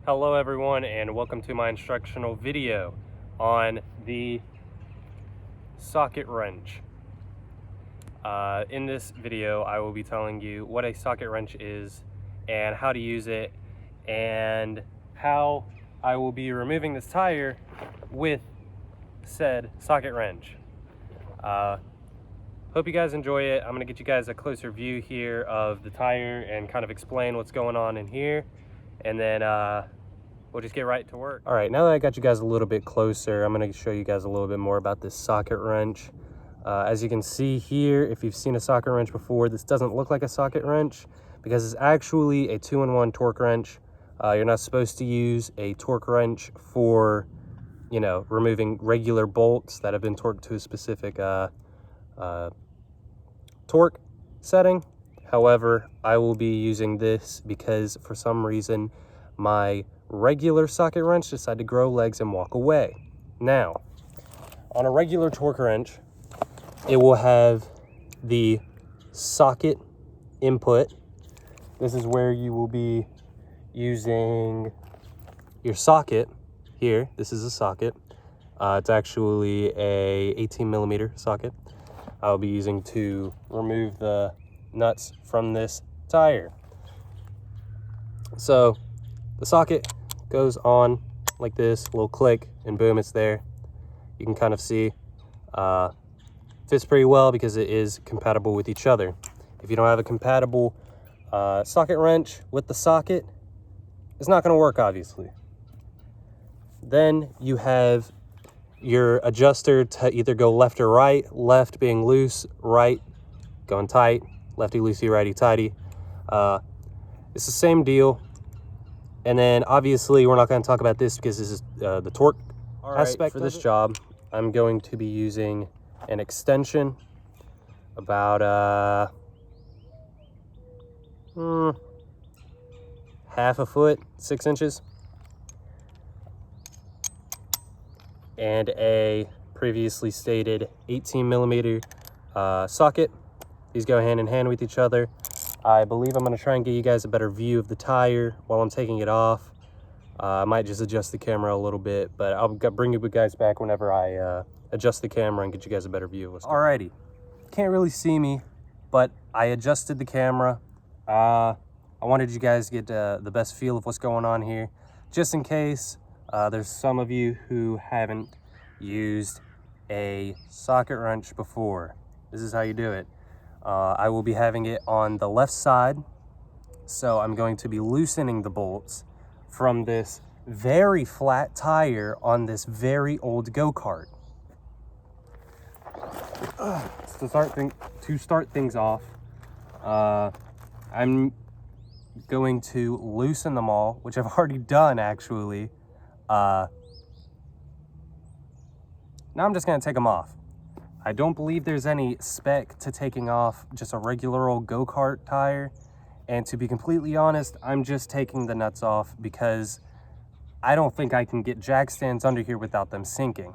Hello everyone, and welcome to my instructional video on the socket wrench. In this video I will be telling you what a socket wrench is and how to use it, and how I will be removing this tire with said socket wrench. Hope you guys enjoy it. I'm going to get you guys a closer view here of the tire and kind of explain what's going on in here, and then we'll just get right to work. All right, now that I got you guys a little bit closer, I'm going to show you guys a little bit more about this socket wrench. As you can see here, if you've seen a socket wrench before, this doesn't look like a socket wrench because it's actually a 2-in-1 torque wrench. You're not supposed to use a torque wrench for, you know, removing regular bolts that have been torqued to a specific torque setting. However, I will be using this because for some reason my regular socket wrench decided to grow legs and walk away. Now, on a regular torque wrench, it will have the socket input. This is where you will be using your socket here. This is a socket. It's actually a 18mm socket I'll be using to remove the nuts from this tire. So the socket goes on like this, little click, and boom, it's there. You can kind of see fits pretty well because it is compatible with each other. If you don't have a compatible socket wrench with the socket, it's not going to work, obviously. Then you have your adjuster to either go left or right, left being loose, right going tight, lefty loosey, righty tighty. It's the same deal. And then obviously we're not going to talk about this because this is the torque aspect for this job. I'm going to be using an extension about half a foot, 6 inches, and a previously stated 18mm socket. These go hand in hand with each other. I believe I'm going to try and get you guys a better view of the tire while I'm taking it off. I might just adjust the camera a little bit, but I'll bring you guys back whenever I adjust the camera and get you guys a better view of what's going on. Alrighty, can't really see me, but I adjusted the camera. I wanted you guys to get the best feel of what's going on here, just in case there's some of you who haven't used a socket wrench before. This is how you do it. I will be having it on the left side, so I'm going to be loosening the bolts from this very flat tire on this very old go-kart. To start things off, I'm going to loosen them all, which I've already done actually. Now I'm just going to take them off. I don't believe there's any spec to taking off just a regular old go-kart tire. And to be completely honest, I'm just taking the nuts off because I don't think I can get jack stands under here without them sinking.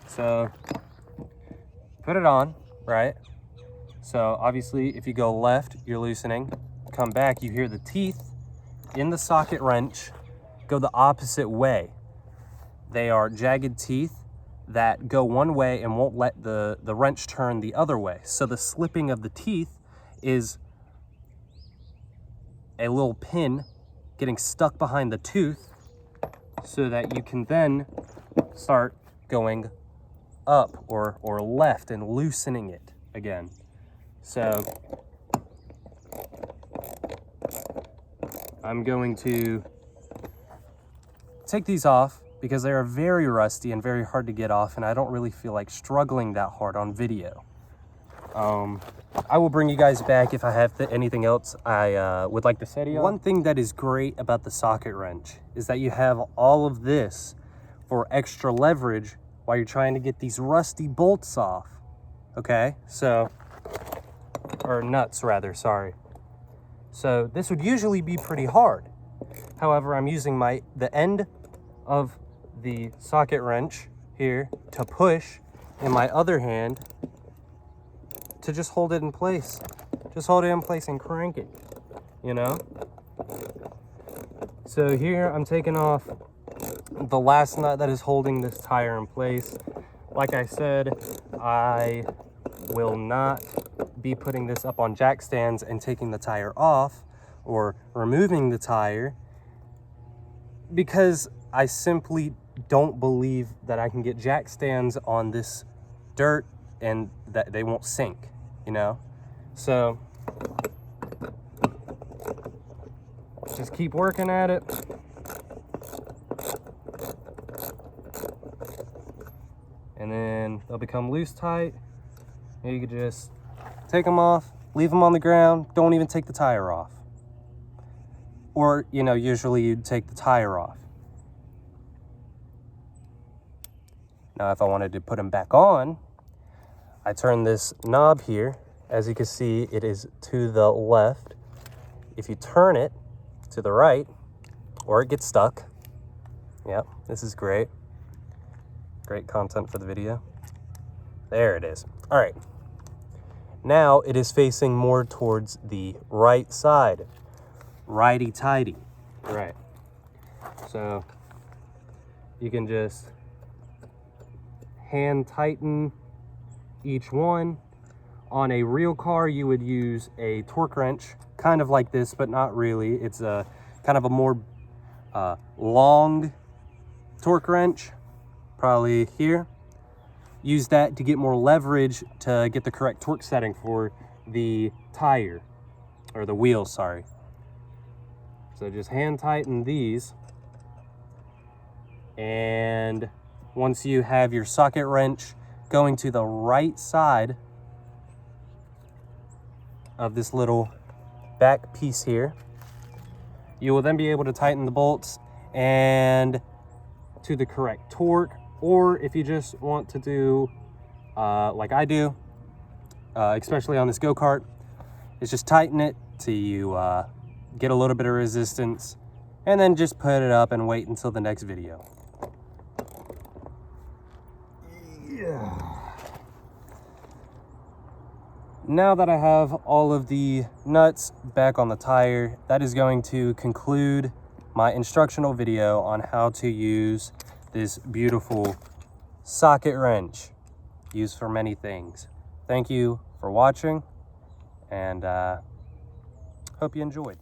So put it on, right? So obviously if you go left, you're loosening. Come back, you hear the teeth in the socket wrench go the opposite way. They are jagged teeth that go one way and won't let the wrench turn the other way. So the slipping of the teeth is a little pin getting stuck behind the tooth so that you can then start going up or left and loosening it again. So I'm going to take these off because they are very rusty and very hard to get off, and I don't really feel like struggling that hard on video. I will bring you guys back if I have anything else I would like to say to you. One thing that is great about the socket wrench is that you have all of this for extra leverage while you're trying to get these rusty bolts off. Okay, so, or nuts rather, sorry. So this would usually be pretty hard. However, I'm using the end of the socket wrench here to push, in my other hand to just hold it in place. Just hold it in place and crank it, you know? So here I'm taking off the last nut that is holding this tire in place. Like I said, I will not be putting this up on jack stands and taking the tire off or removing the tire, because I simply don't believe that I can get jack stands on this dirt and that they won't sink, you know? So just keep working at it. And then they'll become loose tight. And you can just take them off, leave them on the ground, don't even take the tire off. Or, you know, usually you'd take the tire off. Now, if I wanted to put them back on, I turn this knob here. As you can see, it is to the left. If you turn it to the right, or it gets stuck. Yep, this is great. Great content for the video. There it is. All right. Now it is facing more towards the right side. Righty-tighty. Right. So you can just hand tighten each one. On a real car, you would use a torque wrench, kind of like this, but not really. It's a kind of a more long torque wrench, probably here. Use that to get more leverage to get the correct torque setting for the tire, or the wheel, sorry. So just hand tighten these. And once you have your socket wrench going to the right side of this little back piece here, you will then be able to tighten the bolts and to the correct torque. Or if you just want to do like I do, especially on this go-kart, is just tighten it till you get a little bit of resistance, and then just put it up and wait until the next video. Yeah. Now that I have all of the nuts back on the tire, that is going to conclude my instructional video on how to use this beautiful socket wrench, used for many things. Thank you for watching, and hope you enjoyed.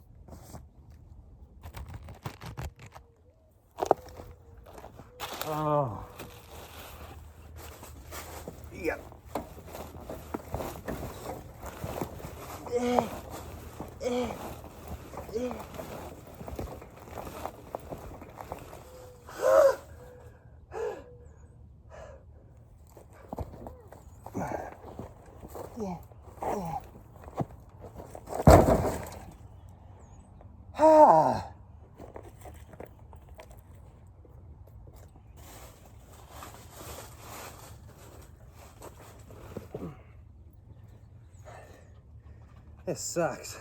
Oh. Yep. This sucks.